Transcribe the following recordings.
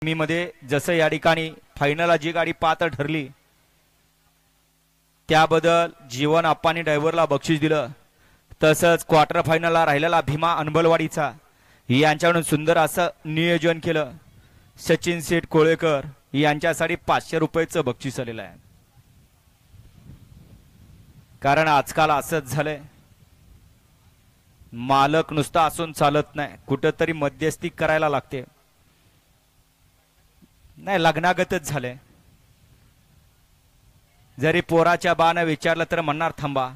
सेमीमध्ये जसं या ठिकाणी फायनलला जी गाडी पात्र ठरली त्याबद्दल जीवन आप्पांनी ड्रायव्हरला बक्षीस दिलं, तसंच क्वार्टर फायनलला राहिलेला भीमा अनबलवाडीचा यांच्याकडून सुंदर असं नियोजन केलं. सचिन शेठ कोळेकर यांच्यासाठी 500 रुपयाचं बक्षीस आलेलं आहे. कारण आजकाल असंच झालंय, मालक नुसता असून चालत नाही, कुठंतरी मध्यस्थी करायला लागते. नाही लग्नागतच झालंय. जरी पोराच्या बानं विचारलं तर म्हणणार थांबा,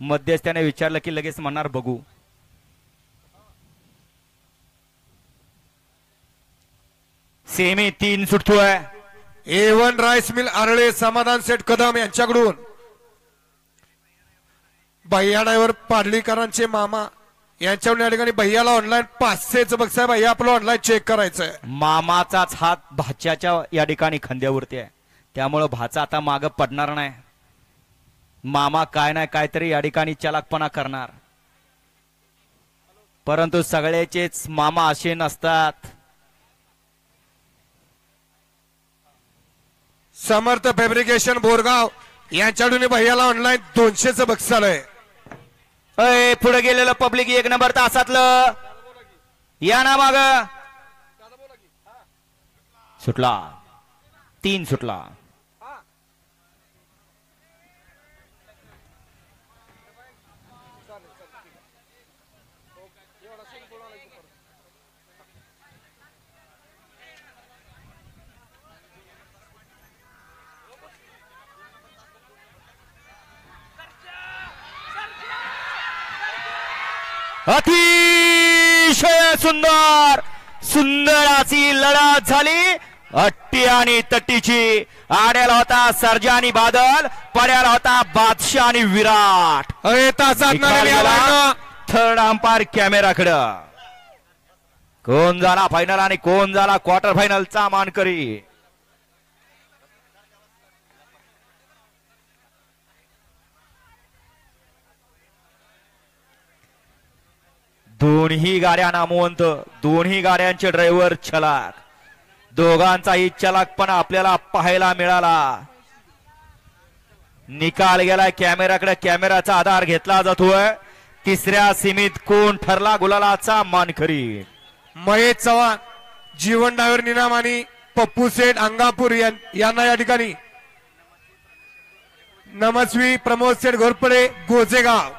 मध्यस्थ्याने विचारलं की लगेच म्हणणार बघू. Semi 3 सुटतोय. A1 rice mill Arale समाधान सेठ कदम यांच्याकडून भैया ड्रायव्हर पाडलीकरांचे मामा यांच्याकडून या ठिकाणी भैयाला ऑनलाईन 500चं बक्षीस आहे. भैया आपलं ऑनलाईन चेक करायचंय. मामाचाच हात भाच्याच्या या ठिकाणी खांद्यावरती आहे, त्यामुळं भाचा आता माग पडणार नाही. मामा काय नाही काहीतरी या ठिकाणी चालाकपणा करणार, परंतु सगळ्याचेच मामा असे नसतात. समर्थ फॅब्रिकेशन बोरगाव यांच्याकडून भैयाला ऑनलाईन 200चं बक्षीस आलंय. पुढे गेलेलं पब्लिक 1 नंबर तासातलं या ना माग सुटला. 3 सुटला. अतिशय सुंदर सुंदर अशी लढत झाली. अट्टी आणि तट्टीची. आड्याला होता सर्जा आणि बादल, पड्याला होता बादशाह आणि विराट. Third umpire कॅमेराकडं. कोण झाला फायनल आणि कोण झाला क्वार्टर फायनलचा मानकरी. दोन्ही गाड्या नामवंत, दोन्ही गाड्यांचे ड्रायव्हर चलाक, दोघांचाही चलाकपणा आपल्याला पाहायला मिळाला. निकाल गेलाय कॅमेराकडे, कॅमेराचा आधार घेतला जातोय. तिसऱ्या सीमित कोण ठरला गुलालाचा मानकरी. महेश चव्हाण जीवन ड्रायव्हर निनाम आणि पप्पू सेठ अंगापूर यांना या ठिकाणी नमस्वी प्रमोद सेठ घोरपडे गोजेगाव